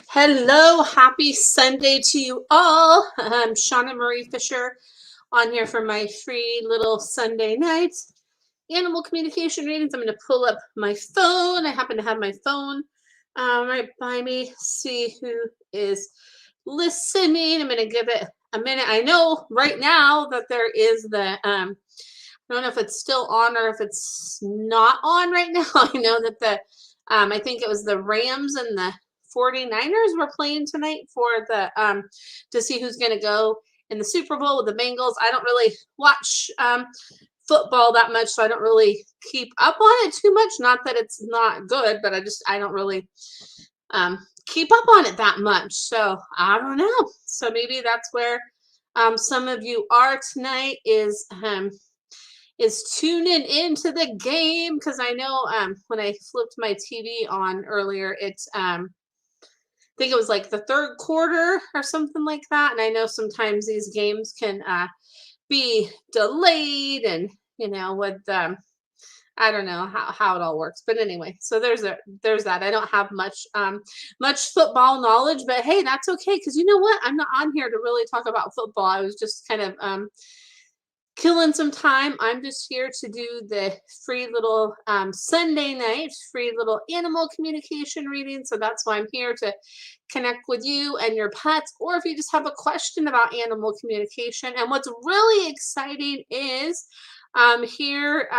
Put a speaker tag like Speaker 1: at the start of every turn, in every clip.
Speaker 1: Hello, happy Sunday to you all. I'm Shauna Marie Fisher on here for my free little Sunday night animal communication readings. I'm going to pull up my phone. I happen to have my phone right by me. See who is listening. I'm going to give it a minute. I know right now that there is I don't know if it's still on or if it's not on right now. I know that I think it was the Rams and the 49ers were playing tonight for to see who's going to go in the Super Bowl with the Bengals. I don't really watch football that much, so I don't really keep up on it too much. Not that it's not good, but I don't really keep up on it that much. So I don't know. So maybe that's where some of you are tonight is tuning into the game, because I know when I flipped my TV on earlier, it's I think it was like the third quarter or something like that, and I know sometimes these games can be delayed, and with I don't know how it all works, but anyway, so there's that. I don't have much football knowledge, but hey, that's okay, because you know what, I'm not on here to really talk about football. I was just kind of killing some time. I'm just here to do the free little Sunday night, free little animal communication reading. So that's why I'm here, to connect with you and your pets, or if you just have a question about animal communication. And what's really exciting is here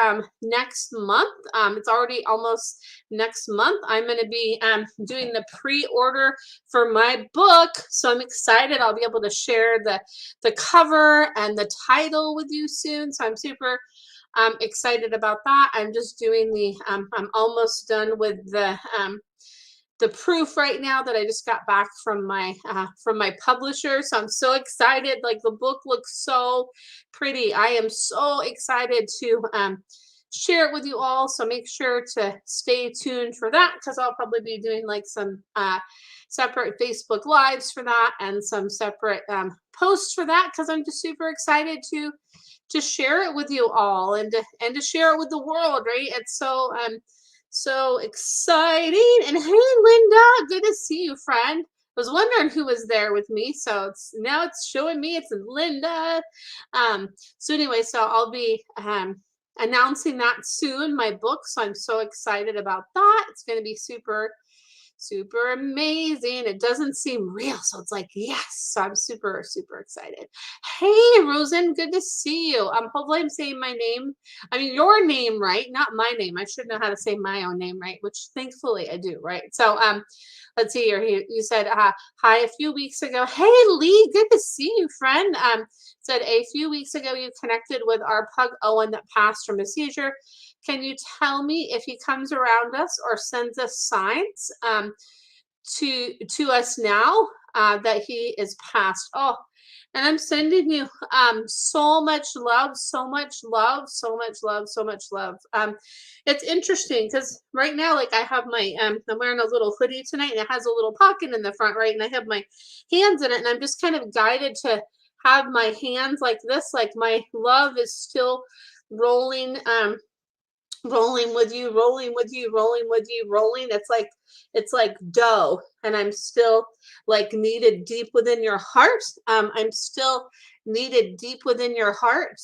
Speaker 1: next month, it's already almost next month, I'm going to be doing the pre-order for my book. So I'm excited. I'll be able to share the cover and the title with you soon. So I'm super excited about that. I'm just doing I'm almost done with the proof right now that I just got back from my publisher. So I'm so excited. Like, the book looks so pretty. I am so excited to share it with you all. So make sure to stay tuned for that, because I'll probably be doing like some separate Facebook lives for that, and some separate posts for that, because I'm just super excited to share it with you all, and to share it with the world, right? It's so exciting. And hey, Linda, good to see you, friend. I was wondering who was there with me, so it's showing me it's Linda. So anyway, so I'll be announcing that soon, my book. So I'm so excited about that. It's going to be super super amazing. It doesn't seem real, so it's like, yes. So I'm super super excited. Hey, Rosen, good to see you. Hopefully I'm saying my name, I mean your name right, not my name. I should know how to say my own name right, which thankfully I do, right? So let's see here. You said hi a few weeks ago. Hey, Lee, good to see you, friend. Said a few weeks ago you connected with our pug Owen that passed from a seizure. Can you tell me if he comes around us or sends us signs to us now that he is passed? Oh, and I'm sending you so much love, so much love, so much love, so much love. It's interesting because right now, like, I have my I'm wearing a little hoodie tonight, and it has a little pocket in the front, right? And I have my hands in it, and I'm just kind of guided to have my hands like this, like my love is still rolling rolling with you, rolling with you, rolling with you, rolling. It's like dough, and I'm still like needed deep within your heart. I'm still needed deep within your heart.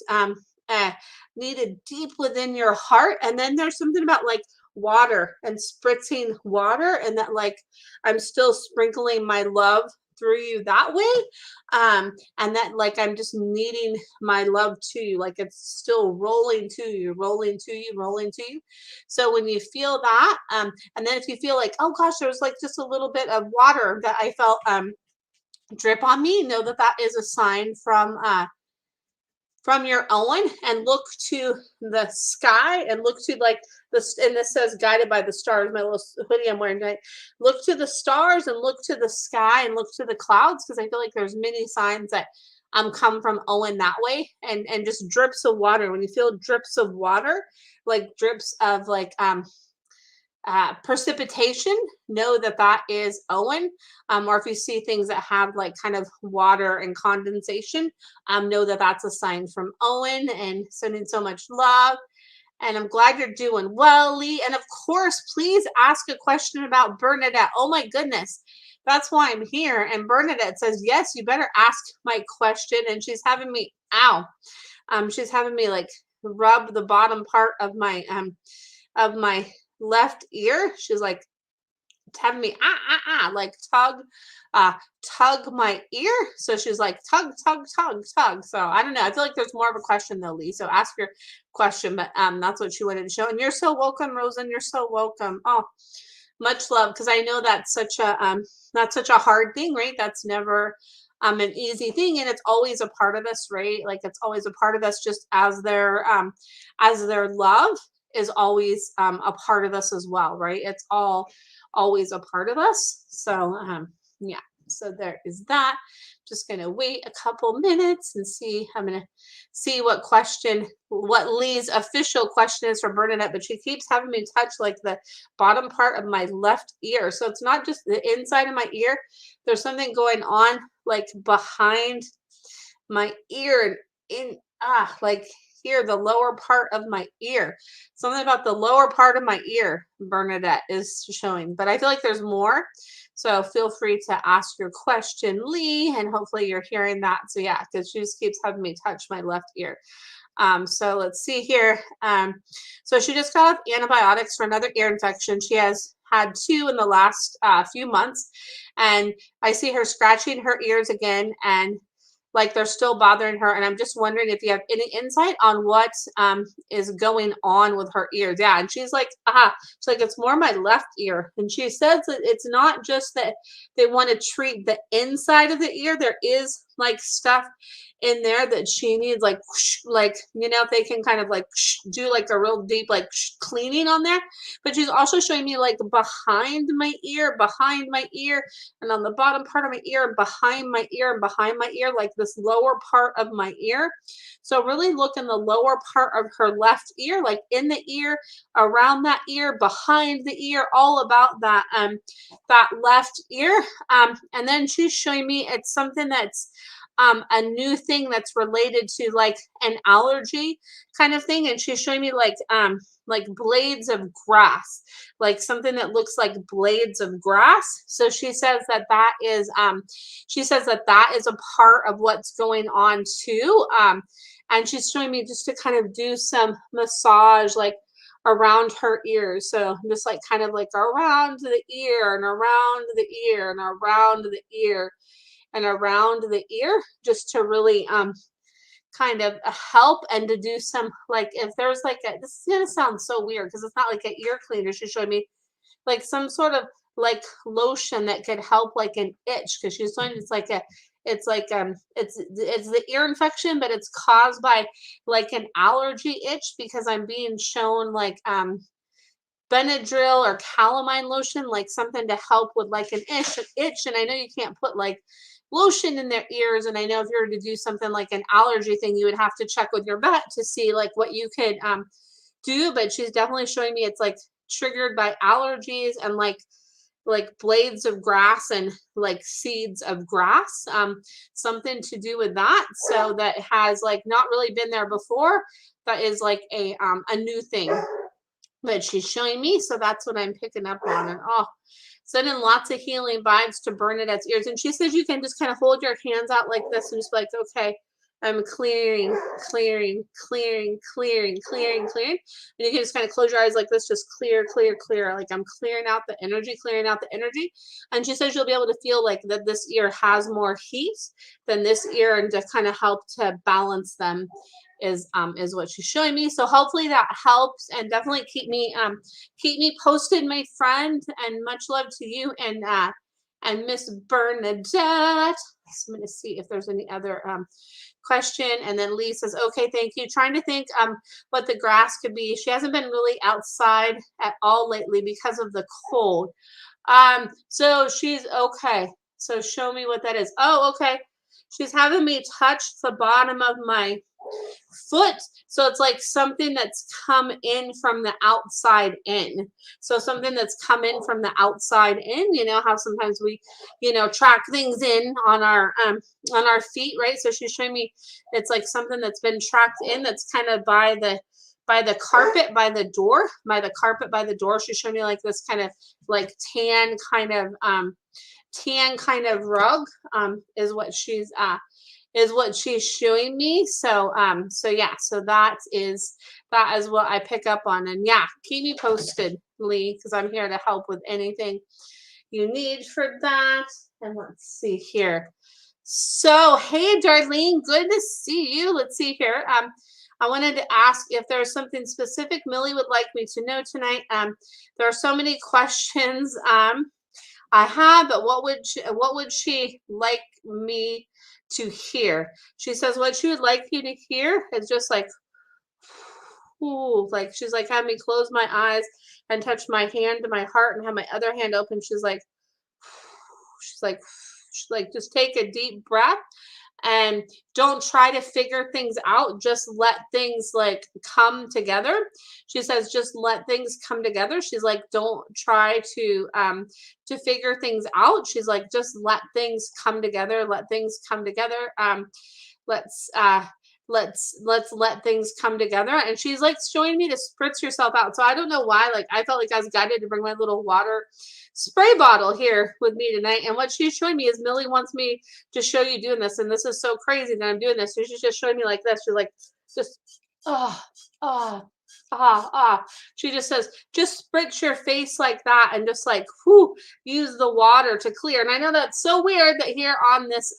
Speaker 1: Needed deep within your heart. And then there's something about like water and spritzing water, and that, like, I'm still sprinkling my love through you that way. And that, like, I'm just needing my love to you, like it's still rolling to you, rolling to you, rolling to you. So when you feel that, and then if you feel like, oh gosh, there was like just a little bit of water that I felt drip on me, know that that is a sign from your Owen. And look to the sky, and look to like this, and this says guided by the stars, my little hoodie I'm wearing tonight. Look to the stars, and look to the sky, and look to the clouds, because I feel like there's many signs that come from Owen that way. And just drips of water. When you feel drips of water, like drips of like precipitation, know that that is Owen. Or if you see things that have like kind of water and condensation, know that that's a sign from Owen. And sending so much love. And I'm glad you're doing well, Lee. And of course, please ask a question about Bernadette. Oh my goodness. That's why I'm here. And Bernadette says, yes, you better ask my question. And she's having me, ow. She's having me like rub the bottom part of my left ear. She's like having me like tug my ear. So she's like tug, tug, tug, tug. So I don't know. I feel like there's more of a question though, Lee. So ask your question, but that's what she wanted to show. And you're so welcome, Rosen. You're so welcome. Oh, much love, because I know that's such a hard thing, right? That's never an easy thing, and it's always a part of us, right? Like it's always a part of us, just as their love is always a part of us as well, right? It's all always a part of us. So yeah, so there is that. Just gonna wait a couple minutes and see. I'm gonna see what Lee's official question is for Bernadette, but she keeps having me touch like the bottom part of my left ear. So it's not just the inside of my ear. There's something going on like behind my ear and in like here, the lower part of my ear. Something about the lower part of my ear, Bernadette is showing. But I feel like there's more. So feel free to ask your question, Lee, and hopefully you're hearing that. So yeah, because she just keeps having me touch my left ear. So let's see here. So she just got off antibiotics for another ear infection. She has had 2 in the last few months, and I see her scratching her ears again, and like they're still bothering her. And I'm just wondering if you have any insight on what is going on with her ears. Yeah, and she's like, she's like, it's more my left ear. And she says that it's not just that they want to treat the inside of the ear. There is like stuff in there that she needs, like if they can kind of like do like a real deep like cleaning on there. But she's also showing me like behind my ear, and on the bottom part of my ear, behind my ear, and behind my ear, like this lower part of my ear. So really look in the lower part of her left ear, like in the ear, around that ear, behind the ear, all about that that left ear. And then she's showing me it's something that's a new thing that's related to like an allergy kind of thing. And she's showing me like blades of grass, like something that looks like blades of grass. So she says that is a part of what's going on too. And she's showing me just to kind of do some massage like around her ears. So just like kind of like around the ear and around the ear and around the ear and around the ear, just to really kind of help and to do some like, if there's like this is gonna sound so weird because it's not like an ear cleaner. She showed me like some sort of like lotion that could help like an itch, because she's saying it's the ear infection, but it's caused by like an allergy itch, because I'm being shown like Benadryl or calamine lotion, like something to help with like an itch. And I know you can't put like lotion in their ears, and I know if you were to do something like an allergy thing, you would have to check with your vet to see like what you could do. But she's definitely showing me it's like triggered by allergies and like blades of grass and like seeds of grass, something to do with that. So that has like not really been there before. That is like a new thing but she's showing me. So that's what I'm picking up on. And sending lots of healing vibes to Bernadette's ears. And she says you can just kind of hold your hands out like this and just be like, okay, I'm clearing, clearing, clearing, clearing, clearing, clearing. And you can just kind of close your eyes like this, just clear, clear, clear. Like I'm clearing out the energy, clearing out the energy. And she says you'll be able to feel like that this ear has more heat than this ear, and to kind of help to balance them is what she's showing me. So hopefully that helps, and definitely keep me posted, my friend, and much love to you and Miss Bernadette. So I'm going to see if there's any other question. And then Lee says, okay, thank you. Trying to think what the grass could be. She hasn't been really outside at all lately because of the cold. So she's okay. So show me what that is. Oh, okay. She's having me touch the bottom of my foot. So it's like something that's come in from the outside in. So something that's come in from the outside in, you know how sometimes we, track things in on our feet, right? So she's showing me it's like something that's been tracked in, that's kind of by the carpet by the door. She's showing me like this kind of like tan kind of tan kind of rug is what she's showing me. So so yeah, so that is what I pick up on. And yeah, keep me posted, Lee, because I'm here to help with anything you need for that. And let's see here. So hey Darlene, good to see you. Let's see here. I wanted to ask if there's something specific Millie would like me to know tonight. There are so many questions I have, but what would she like me to hear? She says what she would like you to hear is just like, ooh, like she's like, have me close my eyes and touch my hand to my heart and have my other hand open. She's like, just take a deep breath and don't try to figure things out. Just let things like come together. She says, just let things come together. She's like, don't try to figure things out. She's like, just let things come together. Let things come together. Let's let things come together. And she's like showing me to spritz yourself out. So I don't know why, like I felt like I was guided to bring my little water spray bottle here with me tonight. And what she's showing me is Millie wants me to show you doing this. And this is so crazy that I'm doing this. So she's just showing me like this. She's like, just, she just says, just spritz your face like that and just like, whoo, use the water to clear. And I know that's so weird that here on this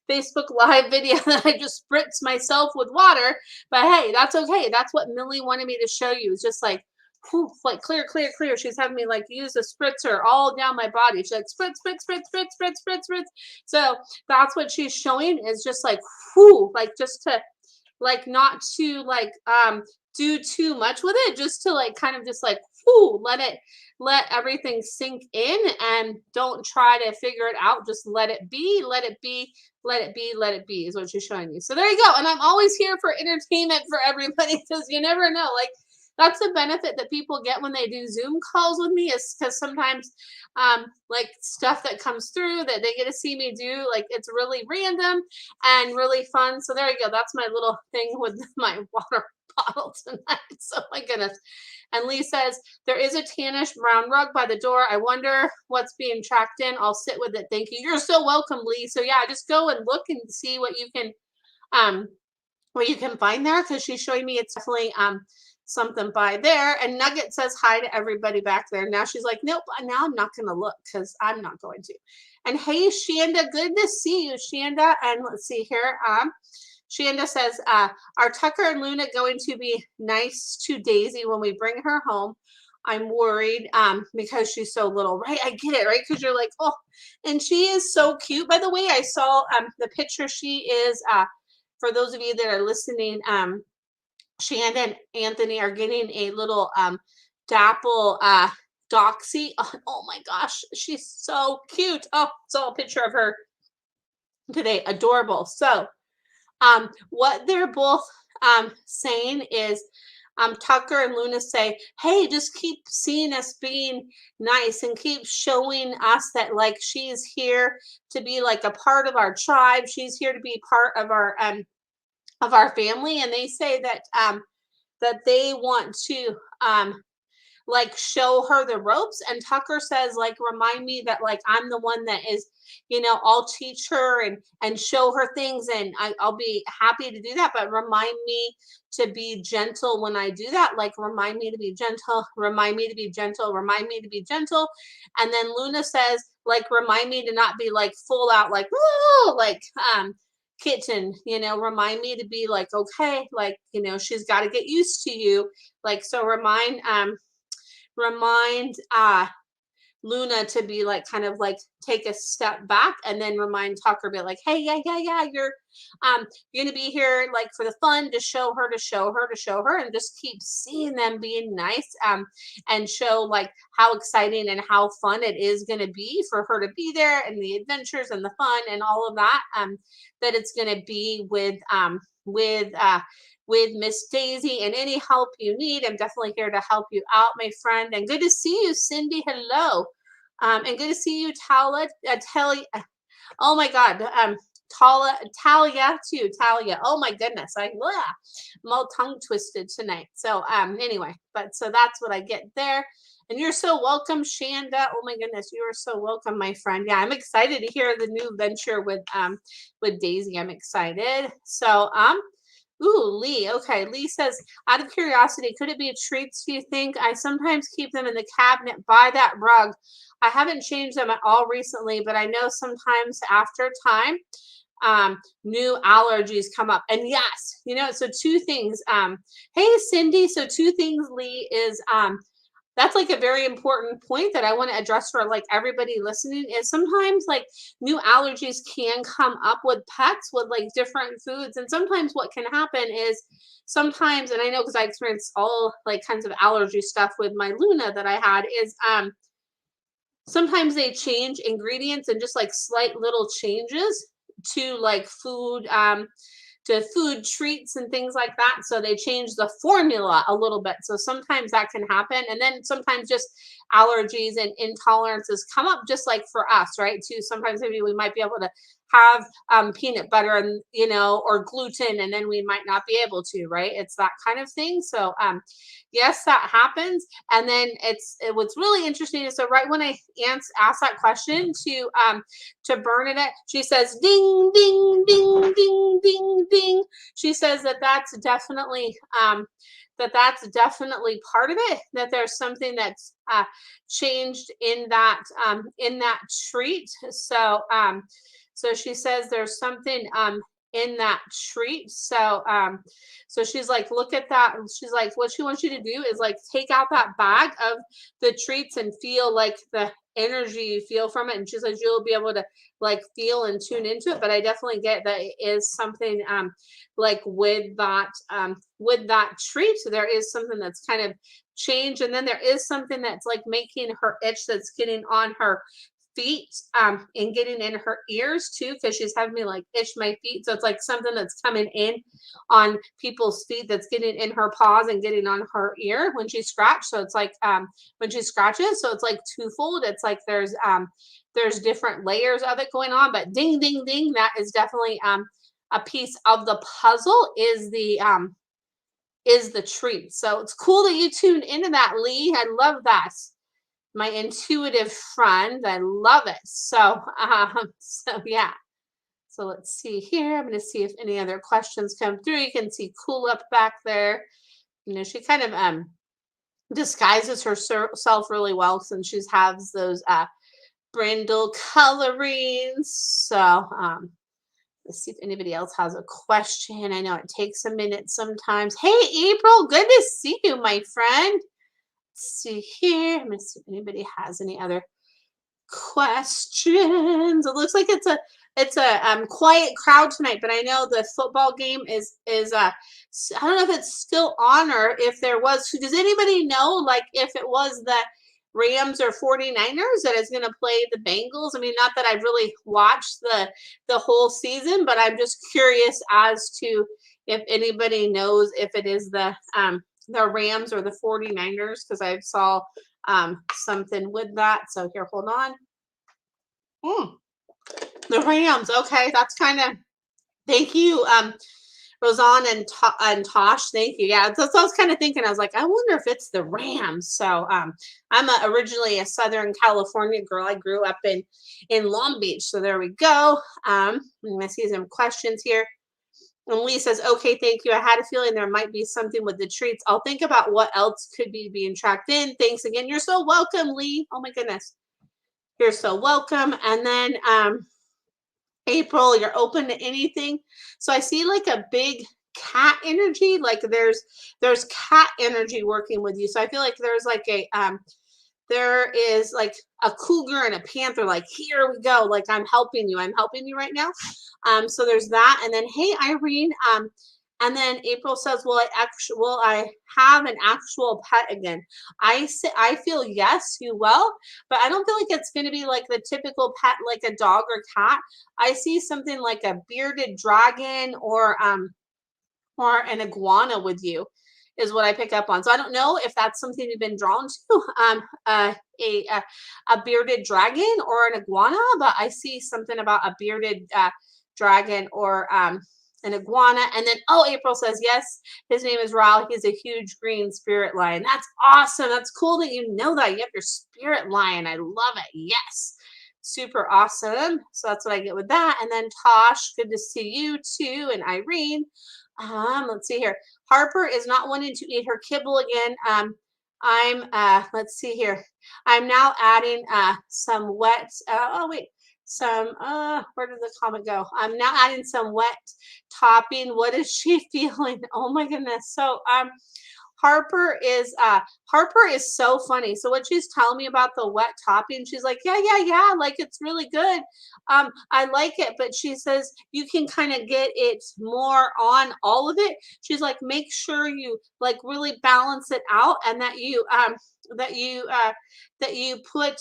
Speaker 1: Facebook Live video that I just spritz myself with water, but hey, that's okay. That's what Millie wanted me to show you. It's just like, whew, like clear, clear, clear. She's having me like use a spritzer all down my body. She's like spritz, spritz, spritz, spritz, spritz, spritz, spritz. So that's what she's showing is just like, whew, like just to like not to like do too much with it, just to like kind of just like, whew, let everything sink in and don't try to figure it out. Just let it be, let it be, let it be, let it be is what she's showing you. So there you go. And I'm always here for entertainment for everybody because you never know. Like that's the benefit that people get when they do Zoom calls with me is because sometimes like stuff that comes through that they get to see me do, like it's really random and really fun. So there you go. That's my little thing with my water bottle tonight. So my goodness. And Lee says, there is a tannish brown rug by the door. I wonder what's being tracked in. I'll sit with it. Thank you. You're so welcome, Lee. So yeah, just go and look and see what you can find there because she's showing me it's definitely something by there. And Nugget says hi to everybody back there. Now she's like, nope, now I'm not going to look because I'm not going to. And hey, Shanda, good to see you, Shanda. And let's see here. Shanda says, are Tucker and Luna going to be nice to Daisy when we bring her home? I'm worried because she's so little, right? I get it, right? Because you're like, oh, and she is so cute. By the way, I saw the picture. She is, for those of you that are listening, Shanda and Anthony are getting a little dapple doxy. Oh my gosh, she's so cute. Oh, saw a picture of her today. Adorable. So what they're both saying is Tucker and Luna say, hey, just keep seeing us being nice and keep showing us that like she's here to be like a part of our tribe. She's here to be part of our family. And they say that that they want to like show her the ropes. And Tucker says, like, remind me that like I'm the one that is, you know, I'll teach her and show her things and I'll be happy to do that. But remind me to be gentle when I do that. Like remind me to be gentle, remind me to be gentle, remind me to be gentle. And then Luna says, like, remind me to not be like full out like, whoa, like kitten, you know, remind me to be like, okay, like, you know, she's got to get used to you. Like, so remind Luna to be like kind of like take a step back and then remind Tucker be like, hey, yeah, you're gonna be here like for the fun to show her and just keep seeing them being nice and show like how exciting and how fun it is gonna be for her to be there and the adventures and the fun and all of that that it's gonna be with Miss Daisy. And any help you need, I'm definitely here to help you out, my friend. And good to see you, Cindy. Hello. And good to see you, Talia. Oh my God. Talia too. Talia. Oh my goodness. I'm all tongue twisted tonight. So anyway, but so that's what I get there. And you're so welcome, Shanda. Oh my goodness, you are so welcome, my friend. Yeah, I'm excited to hear the new venture with Daisy. I'm excited. So ooh, Lee. Okay, Lee says, out of curiosity, could it be treats? Do you think? I sometimes keep them in the cabinet by that rug. I haven't changed them at all recently, but I know sometimes after time, new allergies come up. And yes, so two things. Hey Cindy, so two things, Lee, is that's like a very important point that I want to address for like everybody listening is sometimes like new allergies can come up with pets with like different foods. And sometimes what can happen is sometimes, and I know because I experienced all like kinds of allergy stuff with my Luna that I had, is sometimes they change ingredients and just like slight little changes to like food to food treats and things like that. So they change the formula a little bit. So sometimes that can happen. And then sometimes just allergies and intolerances come up just like for us, right? Too. Sometimes maybe we might be able to have peanut butter and or gluten, and then we might not be able to, right? It's that kind of thing. So yes, that happens. And then what's really interesting is, so right when I asked that question to Bernadette, she says ding ding ding ding ding ding. She says that's definitely that's definitely part of it, that there's something that's changed in that treat. So she says there's something in that treat. So she's like, look at that. She's like, what she wants you to do is like take out that bag of the treats and feel like the energy you feel from it. And she says you'll be able to like feel and tune into it. But I definitely get that it is something like with that treat, there is something that's kind of changed. And then there is something that's like making her itch, that's getting on her feet and getting in her ears too, because she's having me like itch my feet. So it's like something that's coming in on people's feet that's getting in her paws and getting on her ear when she scratches. So it's like when she scratches, so it's like twofold. It's like there's different layers of it going on. But ding ding ding, that is definitely a piece of the puzzle, is the treat. So it's cool that you tuned into that, Lee. I love that. My intuitive friend. I love it. So yeah. So let's see here. I'm going to see if any other questions come through. You can see Cool Up back there. She kind of disguises herself really well since she has those brindle colorings. So let's see if anybody else has a question. I know it takes a minute sometimes. Hey, April, good to see you, my friend. See here. I'm gonna see if anybody has any other questions. It looks like it's a quiet crowd tonight, but I know the football game is I don't know if it's still on or if there was. Does anybody know like if it was the Rams or 49ers that is going to play the Bengals? I mean, not that I've really watched the whole season, but I'm just curious as to if anybody knows if it is the Rams or the 49ers, because I saw something with that. So here, hold on. The Rams. Okay, that's kind of, thank you, Roseanne and Tosh. Thank you. Yeah, that's what I was kind of thinking. I was like, I wonder if it's the Rams. So I'm originally a Southern California girl. I grew up in Long Beach. So there we go. I'm gonna see some questions here. And Lee says, okay, thank you. I had a feeling there might be something with the treats. I'll think about what else could be being tracked in. Thanks again. You're so welcome, Lee. Oh my goodness. You're so welcome. And then April, you're open to anything. So I see like a big cat energy. Like there's cat energy working with you. So I feel like there's like there is like a cougar and a panther, like, here we go, like I'm helping you right now. So there's that. And then, hey Irene, and then April says, will I have an actual pet again? I feel yes, you will, but I don't feel like it's going to be like the typical pet, like a dog or cat. I see something like a bearded dragon or an iguana with you, is what I pick up on. So I don't know if that's something you've been drawn to, a bearded dragon or an iguana, but I see something about a bearded dragon or an iguana. And then, oh, April says, yes, his name is Raul. He's a huge green spirit lion. That's awesome. That's cool that you know that. You have your spirit lion. I love it. Yes. Super awesome. So that's what I get with that. And then Tosh, good to see you too. And Irene. Let's see here. Harper is not wanting to eat her kibble again. I'm let's see here. I'm now adding some wet oh wait, some where did the comment go? I'm now adding some wet topping. What is she feeling? Oh my goodness. So Harper is so funny. So what she's telling me about the wet topping, she's like, yeah, like it's really good. I like it, but she says you can kind of get it more on all of it. She's like, make sure you like really balance it out, and that that you uh that you put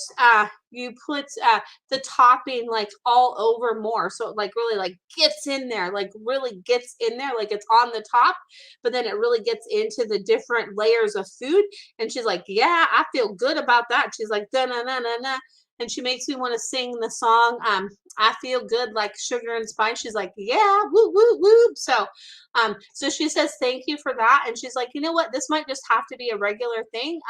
Speaker 1: the topping like all over more, so it like really like gets in there, like really gets in there, like it's on the top, but then it really gets into the different layers of food. And she's like, yeah, I feel good about that. She's like, da na na na na. And she makes me want to sing the song, I feel good like sugar and spice. She's like, yeah, woo, woo, woo. So she says, thank you for that. And she's like, you know what? This might just have to be a regular thing,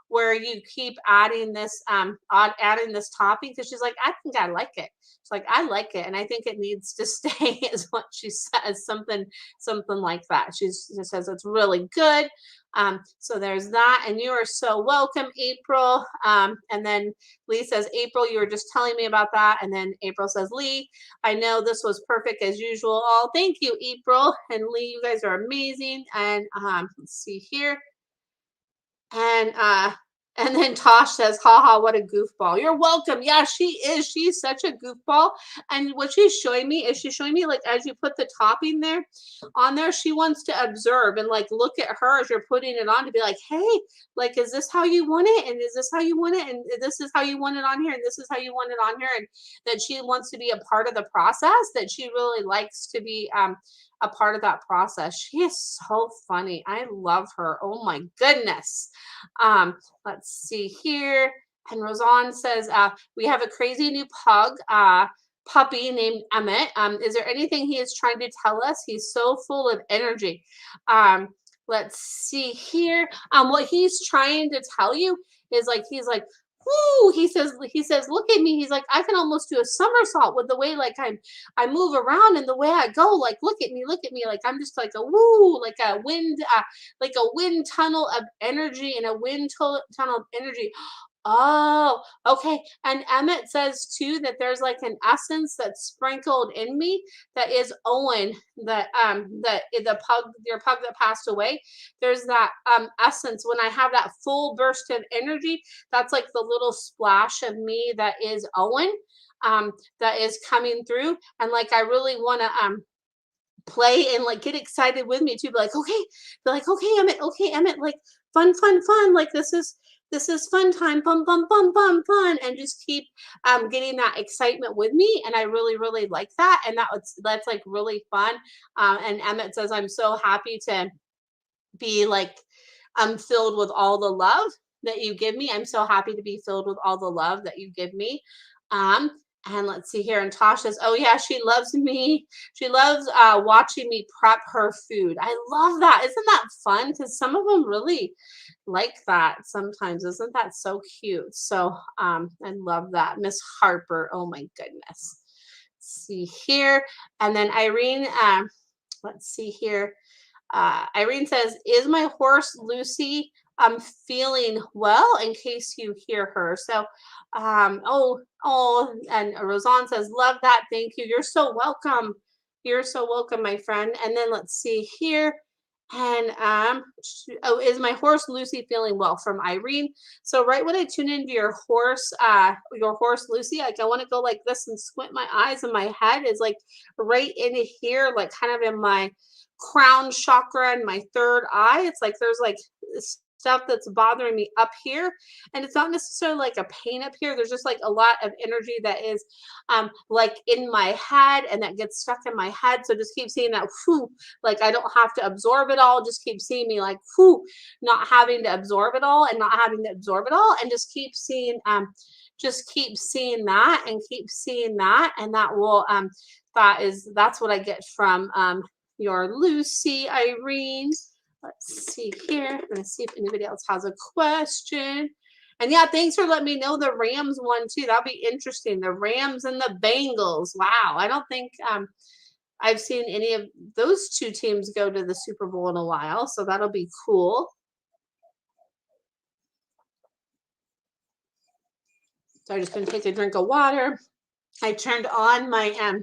Speaker 1: where you keep adding this, adding this topping. Cause she's like, I think I like it. It's like, I like it. And I think it needs to stay is what she says, something like that. She says, it's really good. So there's that. And you are so welcome, April. And then Lee says, April, you were just telling me about that. And then April says, Lee, I know this was perfect as usual. Oh, thank you, April. And Lee, you guys are amazing. And let's see here. And and then Tosh says, haha, what a goofball. You're welcome. Yeah, she is. She's such a goofball. And what she's showing me is she's showing me like as you put the topping there on there, she wants to observe and like look at her as you're putting it on to be like, hey, like, is this how you want it? And is this how you want it? And this is how you want it on here. And this is how you want it on here. And that she wants to be a part of the process, that she really likes to be a part of that process. She is so funny. I love her. Oh my goodness. Let's see here. And Rosanne says, we have a crazy new puppy named Emmett. Is there anything he is trying to tell us? He's so full of energy. Let's see here. What he's trying to tell you is like, he's like, whoo, he says, look at me. He's like, I can almost do a somersault with the way like I move around and the way I go. Like, look at me. Like I'm just like a woo, like a wind tunnel of energy and a tunnel of energy. Oh, okay. And Emmett says too that there's like an essence that's sprinkled in me that is Owen, that the pug, your pug that passed away. There's that essence when I have that full burst of energy. That's like the little splash of me that is Owen, that is coming through. And like I really want to play and like get excited with me too. Be like, okay, Emmett, like fun, like this is fun time, fun, and just keep getting that excitement with me. And I really like that. And that's like really fun. And Emmett says, I'm so happy to be like I'm filled with all the love that you give me. I'm so happy to be filled with all the love that you give me. Um, and let's see here. And Tosh says, oh yeah, she loves me. She loves watching me prep her food. I love that. Isn't that fun? Because some of them really like that sometimes. Isn't that so cute? So I love that. Miss Harper. Oh my goodness. Let's see here. And then Irene, let's see here. Irene says, is my horse Lucy feeling well, in case you hear her? So and Rosanne says, love that, thank you, you're so welcome, my friend. And then let's see here. And oh, is my horse Lucy feeling well, from Irene. So right when I tune into your horse Lucy, like I want to go like this and squint my eyes, and my head is like right in here, like kind of in my crown chakra and my third eye. It's like there's like stuff that's bothering me up here, and it's not necessarily like a pain up here. There's just like a lot of energy that is like in my head, and that gets stuck in my head. So just keep seeing that whew, like I don't have to absorb it all. Just keep seeing me like whew, not having to absorb it all, and not having to absorb it all, and just keep seeing just keep seeing that and keep seeing that, and that will that's what I get from your Lucy Irene. Let's see here. I'm gonna see if anybody else has a question. And yeah, thanks for letting me know the Rams one too. That'll be interesting. The Rams and the Bengals. Wow, I don't think I've seen any of those two teams go to the Super Bowl in a while, so that'll be cool. So I'm just gonna take a drink of water. I turned on my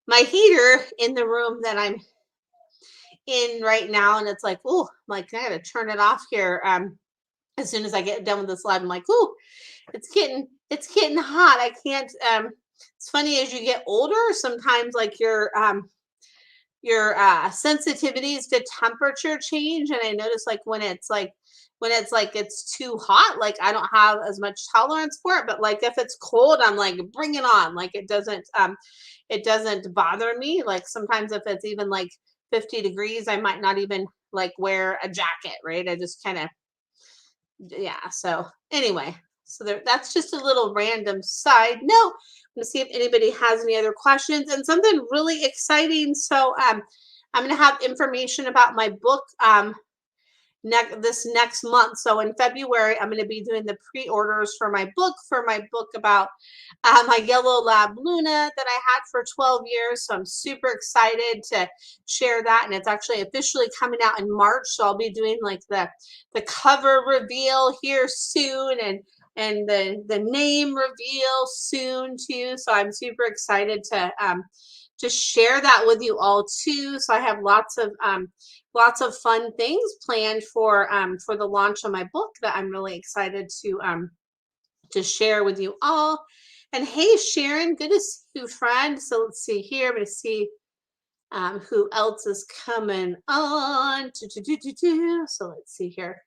Speaker 1: my heater in the room that I'm in right now, and it's like, oh, like I gotta turn it off here. As soon as I get done with this live, I'm like, oh, it's getting hot. I can't. It's funny, as you get older, sometimes like your sensitivities to temperature change, and I notice like when it's it's too hot, like I don't have as much tolerance for it, but like if it's cold, I'm like, bring it on. Like it doesn't bother me. Like sometimes if it's even like 50 degrees, I might not even like wear a jacket, right? I just kind of, yeah. So anyway, so that's just a little random side note. I'm gonna see if anybody has any other questions, and something really exciting. So I'm gonna have information about my book this next month. So in February, I'm going to be doing the pre-orders for my book about my yellow lab Luna that I had for 12 years. So I'm super excited to share that, and it's actually officially coming out in March. So I'll be doing like the cover reveal here soon, and the name reveal soon too. So I'm super excited to share that with you all too. So I have lots of fun things planned for the launch of my book that I'm really excited to share with you all. And hey, Sharon, good to see you, friend. So let's see here. I'm going to see who else is coming on. So let's see here.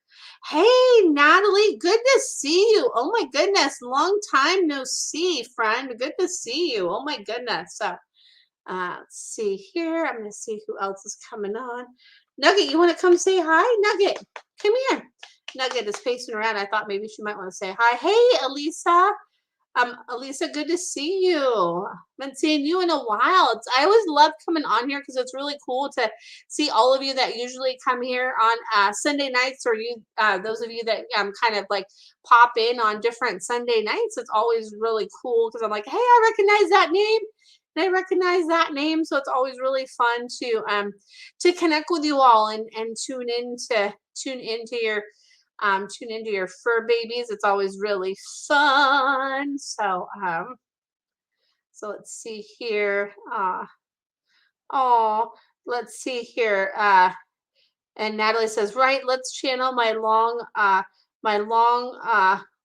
Speaker 1: Hey, Natalie, good to see you. Oh my goodness, long time no see, friend. Good to see you. Oh my goodness. So let's see here. I'm going to see who else is coming on. Nugget, you want to come say hi? Nugget, come here. Nugget is pacing around. I thought maybe she might want to say hi. Hey, Elisa. Elisa, good to see you. Been seeing you in a while. I always love coming on here because it's really cool to see all of you that usually come here on Sunday nights, or you those of you that kind of like pop in on different Sunday nights. It's always really cool because I'm like, hey, I recognize that name. And I recognize that name, so it's always really fun to connect with you all and tune into your fur babies. It's always really fun. So so let's see here. Let's see here. And Natalie says, right, let's channel my long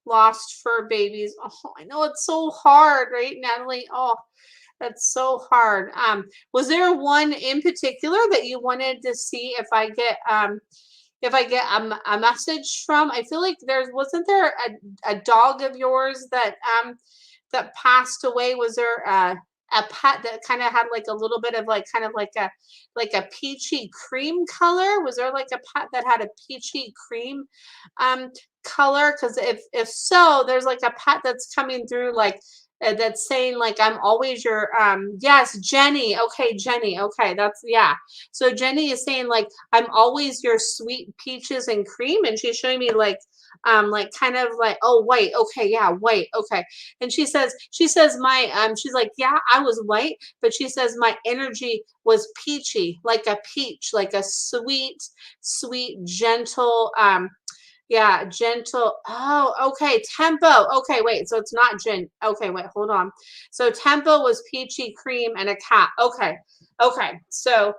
Speaker 1: lost fur babies. Oh, I know it's so hard, right, Natalie? Oh, that's so hard. Was there one in particular that you wanted to see if I get a message from? I feel like wasn't there a dog of yours that passed away? Was there a pet that kind of had like a little bit of like kind of like a peachy cream color? Was there like a pet that had a peachy cream color? Because if so, there's like a pet that's coming through like that's saying like, I'm always your yes, Jenny. Okay, Jenny. Okay, that's, yeah. So Jenny is saying like, I'm always your sweet peaches and cream, and she's showing me like kind of like, oh, white. Okay, yeah, white. Okay. And she says my she's like, yeah, I was white, but she says my energy was peachy, like a peach, like a sweet gentle yeah, gentle. Oh, okay. Tempo. Okay, wait. So it's not Jen. Okay, wait. Hold on. So Tempo was peachy cream and a cat. Okay. Okay. So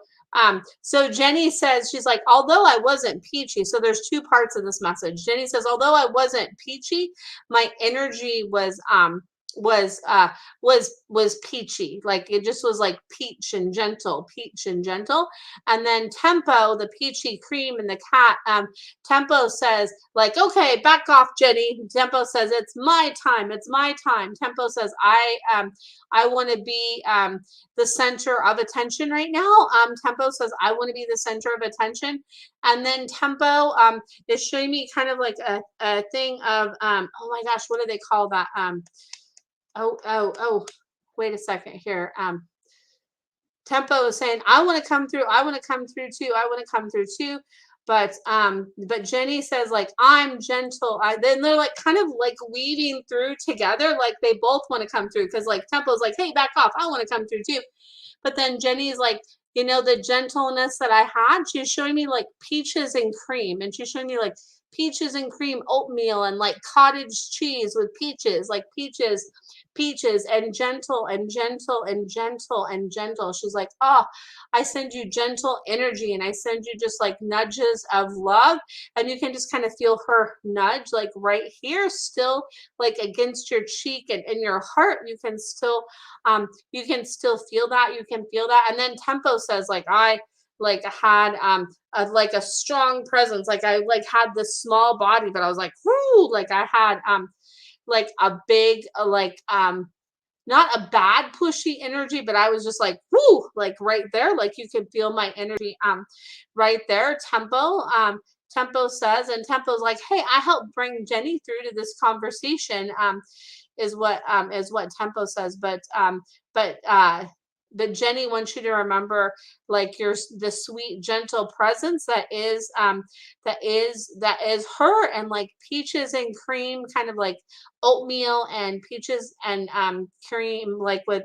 Speaker 1: Jenny says, she's like, although I wasn't peachy. So there's two parts of this message. Jenny says, although I wasn't peachy, my energy was was uh was peachy, like it just was like peach and gentle. And then Tempo, the peachy cream, and the cat, Tempo says like, okay, back off, Jenny. Tempo says it's my time, it's my time. Tempo says I want to be the center of attention right now. Tempo says I want to be the center of attention. And then Tempo is showing me kind of like a thing of oh my gosh, what do they call that? Oh, wait a second here. Tempo is saying, I want to come through. I want to come through too. I want to come through too. But Jenny says like, I'm gentle. Then they're like kind of like weaving through together. Like they both want to come through. Cause like Tempo's like, hey, back off. I want to come through too. But then Jenny's like, the gentleness that I had, she's showing me like peaches and cream. And she's showing me like peaches and cream oatmeal and like cottage cheese with peaches, like peaches and gentle and gentle and gentle and gentle. She's like, oh, I send you gentle energy and I send you just like nudges of love. And you can just kind of feel her nudge like right here, still like against your cheek and in your heart. You can still feel that. You can feel that. And then Tempo says like, I like had like a strong presence, like I like had this small body, but I was like, whoo, like I had like a big not a bad pushy energy, but I was just like, whoo, like right there, like you can feel my energy right there. Tempo says, and Tempo's like, hey, I helped bring Jenny through to this conversation, is what Tempo says. But but Jenny wants you to remember like the sweet, gentle presence that is her, and like peaches and cream, kind of like oatmeal and peaches and cream, like with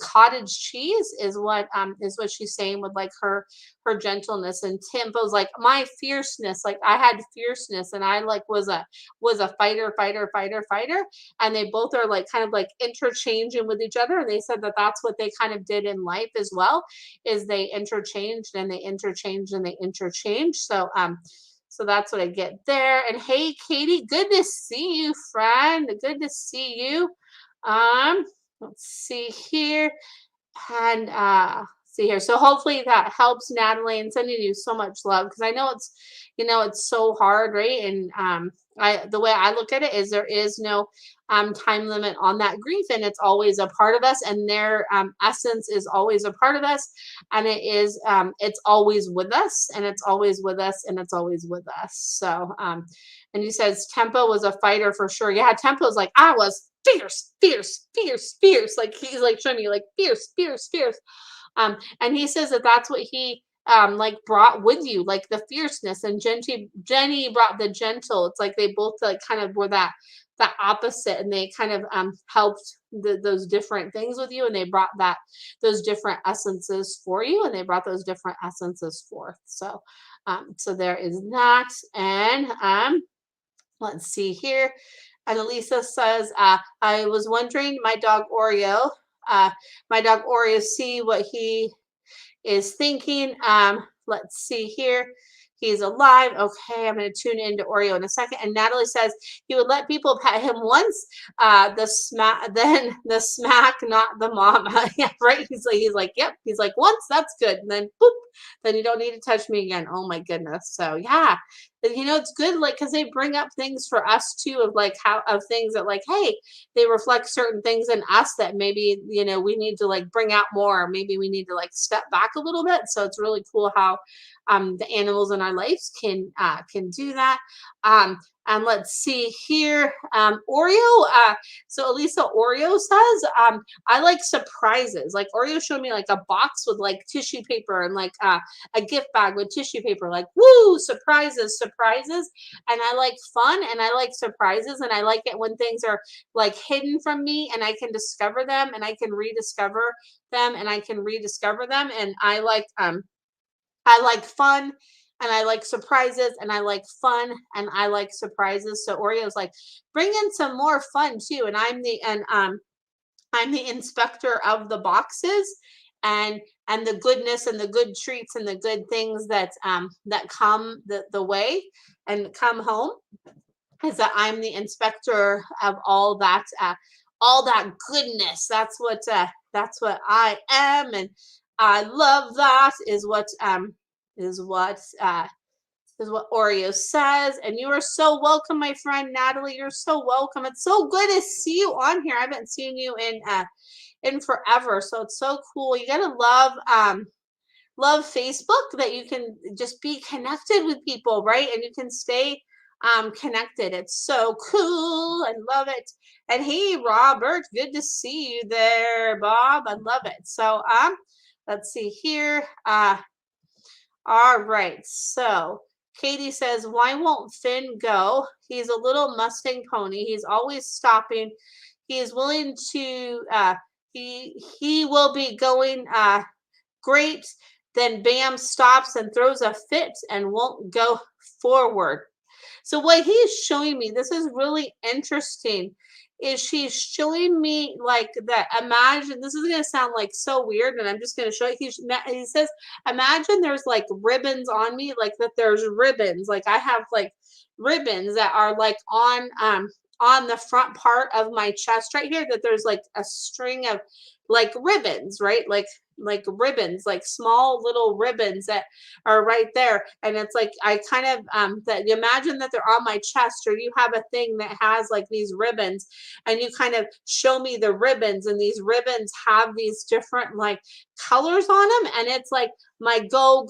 Speaker 1: cottage cheese, is what she's saying with like her gentleness. And Tempo's like, my fierceness, like I had fierceness and I like was a fighter. And they both are like kind of like interchanging with each other. And they said that that's what they kind of did in life as well, is they interchanged and they interchanged and they interchanged. So that's what I get there. And hey, Katie, good to see you, friend. Good to see you. Let's see here. And see here. So hopefully that helps, Natalie, and sending you so much love, because I know it's so hard, right? And the way I look at it is there is no time limit on that grief, and it's always a part of us, and their essence is always a part of us, and it's always with us, and it's always with us, and it's always with us. So and he says Tempo was a fighter for sure. Yeah, Tempo's like, I was fierce. Like he's like showing me like fierce. And he says that that's what he like brought with you, like the fierceness. And Jenny brought the gentle. It's like they both like kind of were that opposite, and they kind of helped those different things with you, and they brought those different essences for you, and they brought those different essences forth. So there is that. And let's see here. And Elisa says, I was wondering, my dog Oreo, see what he is thinking. Let's see here. He's alive. Okay, I'm going to tune into Oreo in a second. And Natalie says he would let people pet him once. Then the smack, not the mama. Yeah, right. He's like, yep. He's like, once, that's good. And then boop, then you don't need to touch me again. Oh my goodness. So yeah, it's good, like, because they bring up things for us too, of like of things that like, hey, they reflect certain things in us that maybe we need to like bring out more. Maybe we need to like step back a little bit. So it's really cool how the animals in our lives can do that. And let's see here. Oreo. So Elisa, Oreo says, I like surprises. Like Oreo showed me like a box with like tissue paper and like a gift bag with tissue paper. Like, woo, surprises. And I like fun and I like surprises. And I like it when things are like hidden from me and I can discover them and I can rediscover them and I can rediscover them. And I like fun and I like surprises and I like fun and I like surprises. So Oreo's like, bring in some more fun too. And I'm the inspector of the boxes and the goodness and the good treats and the good things that come the way and come home, is that I'm the inspector of all all that goodness. That's what I am, and I love that. Is what is what Oreo says. And you are so welcome, my friend Natalie. You're so welcome. It's so good to see you on here. I haven't seen you in forever, so it's so cool. You gotta love Facebook, that you can just be connected with people, right? And you can stay connected. It's so cool. I love it. And hey, Robert, good to see you there, Bob. I love it. So let's see here. All right. So Katie says, why won't Finn go? He's a little Mustang pony. He's always stopping. He is willing to he will be going great. Then Bam stops and throws a fit and won't go forward. So what he's showing me, this is really interesting, is she's showing me like that. Imagine, this is going to sound like so weird, and I'm just going to show it. He says, imagine there's like ribbons on me, like that there's ribbons. Like I have like ribbons that are like on the front part of my chest right here, that there's like a string of like ribbons, right? Like ribbons, like small little ribbons that are right there. And it's like I kind of that you imagine that they're on my chest, or you have a thing that has like these ribbons, and you kind of show me the ribbons, and these ribbons have these different like colors on them, and it's like my go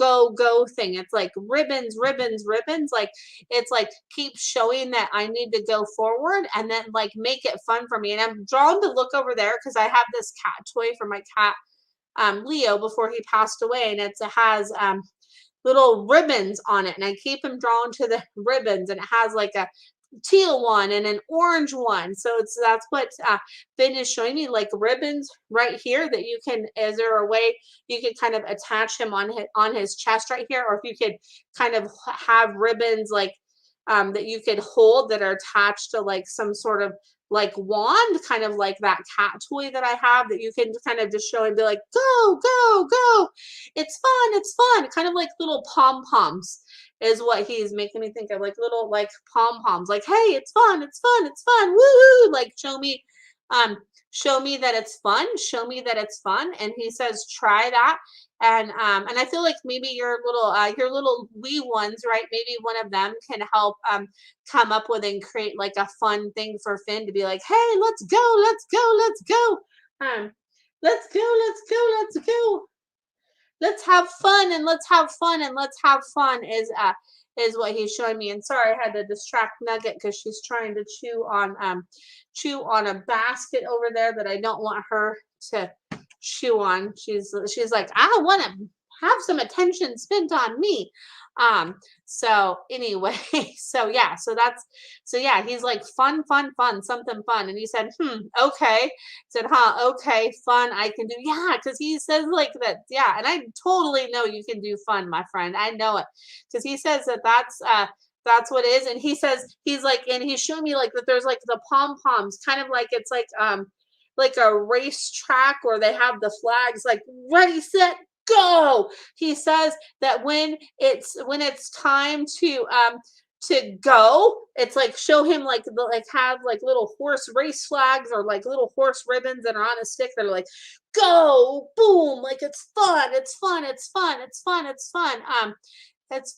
Speaker 1: thing. It's like ribbons, like it's like keep showing that I need to go forward, and then like make it fun for me. And I'm drawn to look over there because I have this cat toy for my cat Leo before he passed away, and it has little ribbons on it, and I keep him drawn to the ribbons, and it has like a teal one and an orange one. So that's what Finn is showing me, like ribbons right here that you can, is there a way you could kind of attach him on his chest right here, or if you could kind of have ribbons like that you could hold that are attached to like some sort of like wand, kind of like that cat toy that I have, that you can kind of just show and be like, go, it's fun, kind of like little pom-poms is what he's making me think of, like little like pom-poms, like, hey, it's fun, woo, like show me that it's fun, and he says try that. And I feel like maybe your little wee ones, right? Maybe one of them can help come up with and create like a fun thing for Finn to be like, hey, let's go, let's go. Let's have fun, and let's have fun is what he's showing me. And sorry, I had to distract Nugget because she's trying to chew on a basket over there that I don't want her to chew on. She's like, I want to have some attention spent on me. So anyway, so yeah, he's like fun, something fun. And he said, okay. I said, okay, fun, I can do, yeah, because he says like that, yeah, and I totally know you can do fun, my friend. I know it. Because he says that's what it is. And he says, he's like, and he's showing me like that there's like the pom-poms, kind of like it's like a racetrack, or they have the flags like ready, set, go. He says that when it's time to go, it's like show him like have like little horse race flags, or like little horse ribbons that are on a stick that are like go, boom, like it's fun, it's fun. It's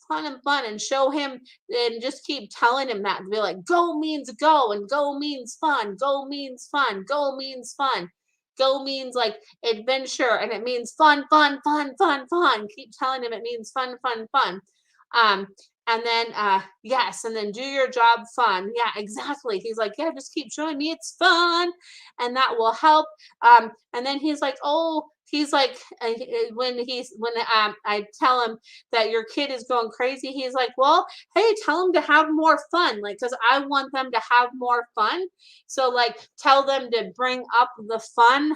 Speaker 1: fun and fun, and show him, and just keep telling him that, and be like, go means go, and go means fun, go means fun, go means fun. Go means like adventure, and it means fun. Keep telling him it means fun. And then yes, and then do your job fun. Yeah, exactly. He's like, yeah, just keep showing me it's fun, and that will help. And then he's like, oh, he's like, when I tell him that your kid is going crazy, he's like, well, hey, tell him to have more fun, like, because I want them to have more fun. So like, tell them to bring up the fun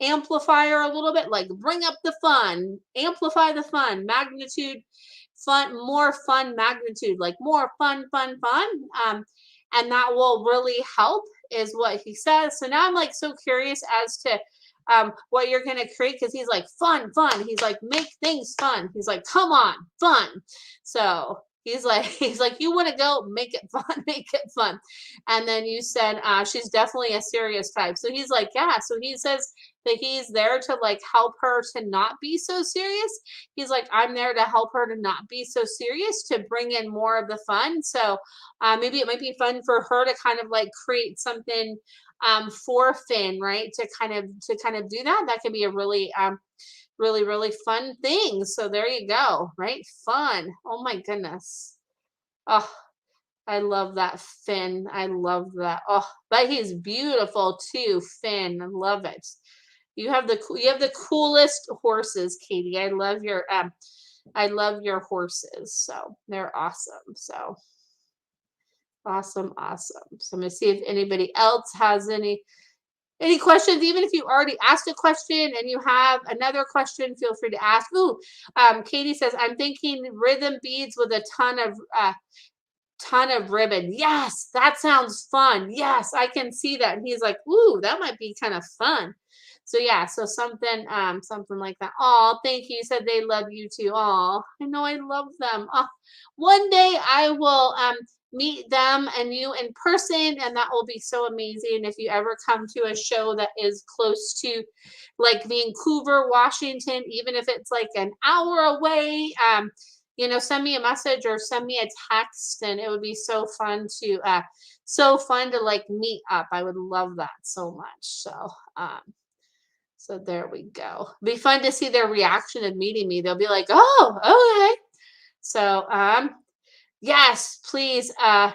Speaker 1: amplifier a little bit, like bring up the fun, amplify the fun, magnitude, fun, more fun, magnitude, like more fun. And that will really help, is what he says. So now I'm like so curious as to what you're going to create, because he's like fun. He's like, make things fun. He's like, come on, fun. So He's like, you want to go, make it fun, make it fun. And then you said, she's definitely a serious type. So he's like, yeah. So he says that he's there to like help her to not be so serious. He's like, I'm there to help her to not be so serious, to bring in more of the fun. So maybe it might be fun for her to kind of like create something for Finn, right? To kind of do that. That could be a really really, really fun things. So there you go, right? Fun. Oh my goodness. Oh, I love that Finn. I love that. Oh, but he's beautiful too, Finn. I love it. You have the coolest horses, Katie. I love your horses. So they're awesome. So awesome, awesome. So I'm gonna see if anybody else has any questions, even if you already asked a question and you have another question, feel free to ask. Ooh, Katie says, I'm thinking rhythm beads with a ton of ribbon. Yes, that sounds fun. Yes, I can see that. And he's like, ooh, that might be kind of fun. So yeah, so something like that. Oh, thank you. You said they love you too. Oh, I know I love them. Oh, one day I will meet them and you in person, and that will be so amazing. If you ever come to a show that is close to like Vancouver, Washington, even if it's like an hour away, send me a message or send me a text, and it would be so fun to like meet up. I would love that so much. So there we go. Be fun to see their reaction of meeting me. They'll be like, "Oh, okay." So yes, please. An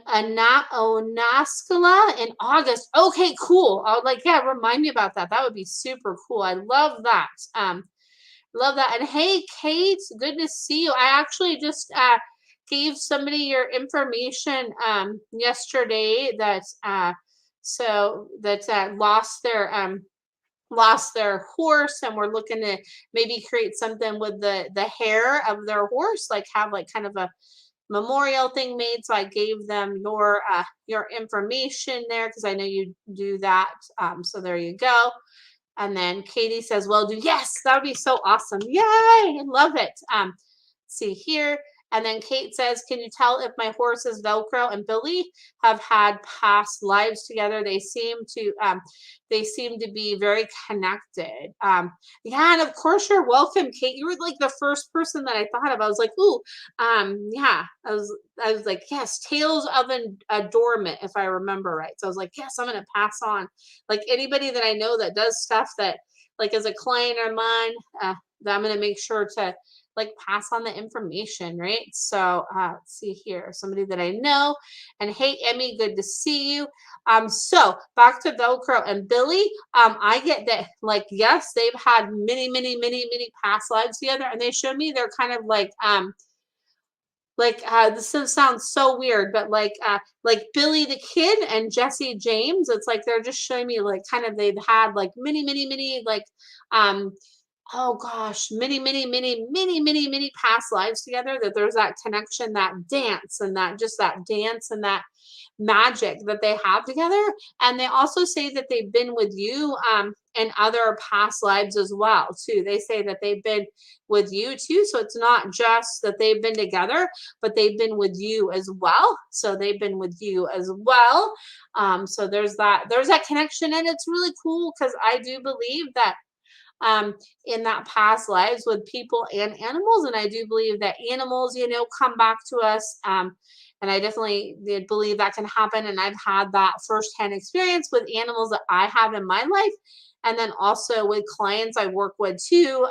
Speaker 1: Onaskala in August. Okay, cool. I would like, yeah, remind me about that. That would be super cool. I love that. Love that. And hey, Kate, good to see you. I actually just gave somebody your information yesterday that lost their horse, and we're looking to maybe create something with the hair of their horse, like have like kind of a memorial thing made. So I gave them your information there because I know you do that. So there you go. And then Katie says, well, yes, that would be so awesome. Yay, I love it. See here. And then Kate says, can you tell if my horses Velcro and Billy have had past lives together? They seem to be very connected. Yeah, and of course you're welcome, Kate. You were like the first person that I thought of. I was like, ooh, yeah. I was like, yes, Tales of a Dormant, if I remember right. So I was like, yes, I'm gonna pass on. Like anybody that I know that does stuff that like as a client of mine, that I'm gonna make sure to like pass on the information, right? So let's see here, somebody that I know. And hey, Emmy, good to see you. So back to Velcro and Billy. I get that, like, yes, they've had many, many, many, many past lives together, and they showed me they're kind of this sounds so weird, but like Billy the Kid and Jesse James, it's like they're just showing me like kind of they've had like many, many, many like um oh gosh, many, many, many, many, many, many past lives together, that there's that connection, that dance, and that dance and that magic that they have together. And they also say that they've been with you in other past lives as well, too. They say that they've been with you too. So it's not just that they've been together, but they've been with you as well. So they've been with you as well. So there's that connection, and it's really cool because I do believe that in that past lives with people and animals. And I do believe that animals, come back to us. And I definitely did believe that can happen. And I've had that firsthand experience with animals that I have in my life. And then also with clients I work with too.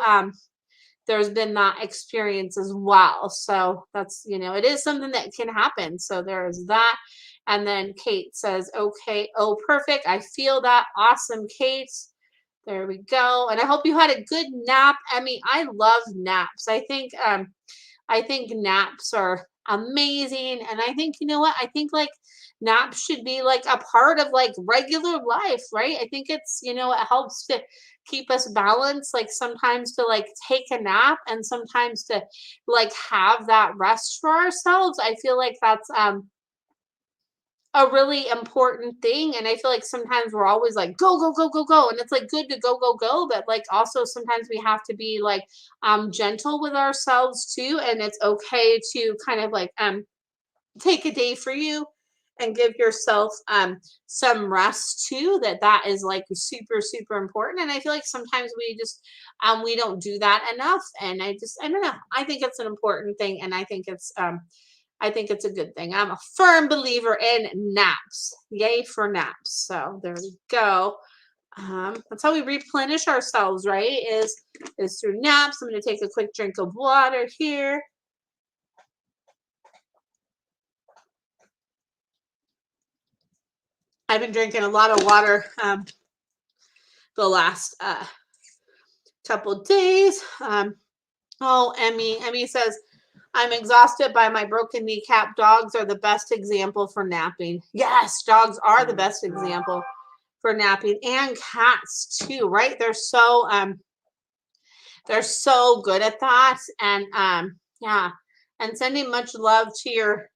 Speaker 1: There's been that experience as well. So that's, it is something that can happen. So there's that. And then Kate says, okay, oh, perfect. I feel that. Awesome, Kate. There we go. And I hope you had a good nap, Emmy. I love naps. I think naps are amazing. And I think, you know what? I think like naps should be like a part of like regular life, right? I think it helps to keep us balanced, like sometimes to like take a nap and sometimes to like have that rest for ourselves. I feel like a really important thing. And I feel like sometimes we're always like, go, go, go, go, go. And it's like good to go, go, go. But like also sometimes we have to be like gentle with ourselves too. And it's okay to kind of like take a day for you and give yourself some rest too. That is like super super important. And I feel like sometimes we don't do that enough. And I don't know, I think it's an important thing. And I think it's a good thing. I'm a firm believer in naps. Yay for naps. So there we go. That's how we replenish ourselves, right? Is through naps. I'm going to take a quick drink of water here. I've been drinking a lot of water the last couple days. Oh, Emmy says, I'm exhausted by my broken kneecap. Dogs are the best example for napping. Yes, dogs are the best example for napping, and cats too, right? They're so good at that. And yeah, and sending much love to your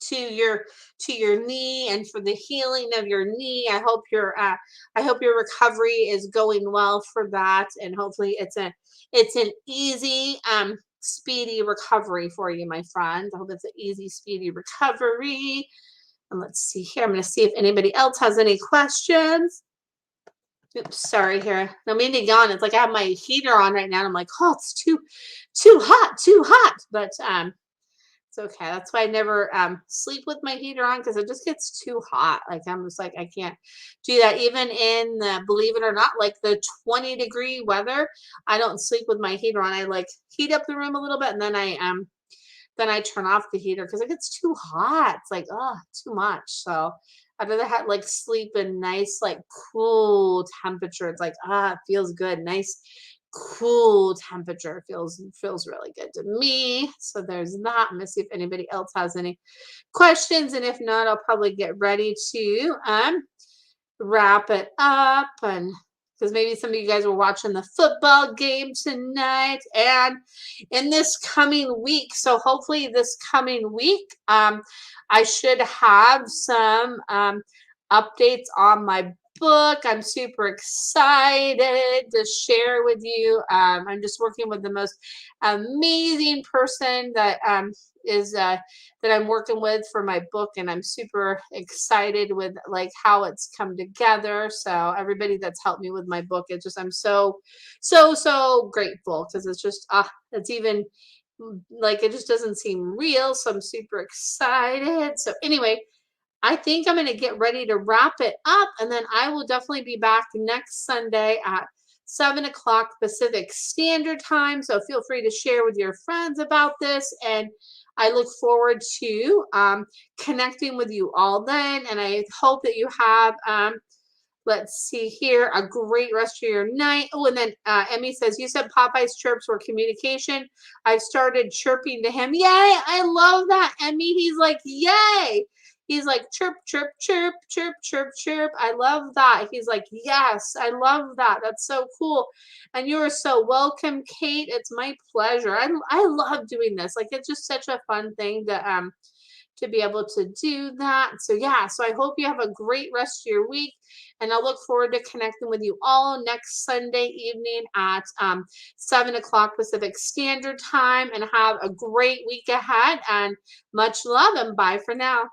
Speaker 1: to your knee and for the healing of your knee. I hope your recovery is going well for that, and hopefully it's an easy speedy recovery for you, my friend. I hope it's an easy speedy recovery. And let's see here. I'm going to see if anybody else has any questions. Oops, sorry here. No mean to yawn. It's like I have my heater on right now. And I'm like, oh, it's too hot, too hot. But it's okay. That's why I never sleep with my heater on, because it just gets too hot. Like I'm just like I can't do that. Even in the, believe it or not, like the 20-degree weather, I don't sleep with my heater on. I like heat up the room a little bit, and then I turn off the heater because it gets too hot. It's like, oh, too much. So I'd rather have like sleep in nice, like cool temperature. It's like, it feels good. Nice, cool temperature feels really good to me. So there's that. I'm gonna see if anybody else has any questions. And if not, I'll probably get ready to wrap it up, and because maybe some of you guys were watching the football game tonight and in this coming week. So hopefully this coming week, I should have some updates on my book. I'm super excited to share with you. I'm just working with the most amazing person that that I'm working with for my book, and I'm super excited with like how it's come together. So everybody that's helped me with my book, it's just I'm so grateful, because it's just it's even like it just doesn't seem real. So I'm super excited. So anyway, I think I'm going to get ready to wrap it up, and then I will definitely be back next Sunday at 7 o'clock Pacific Standard Time. So feel free to share with your friends about this, and I look forward to connecting with you all then. And I hope that you have, let's see here, a great rest of your night. Oh, and then Emmy says, you said Popeye's chirps were communication. I've started chirping to him. Yay! I love that, Emmy. He's like, yay! He's like, chirp, chirp, chirp, chirp, chirp, chirp. I love that. He's like, yes, I love that. That's so cool. And you are so welcome, Kate. It's my pleasure. I love doing this. Like, it's just such a fun thing to be able to do that. So yeah, so I hope you have a great rest of your week, and I look forward to connecting with you all next Sunday evening at 7 o'clock Pacific Standard Time. And have a great week ahead, and much love, and bye for now.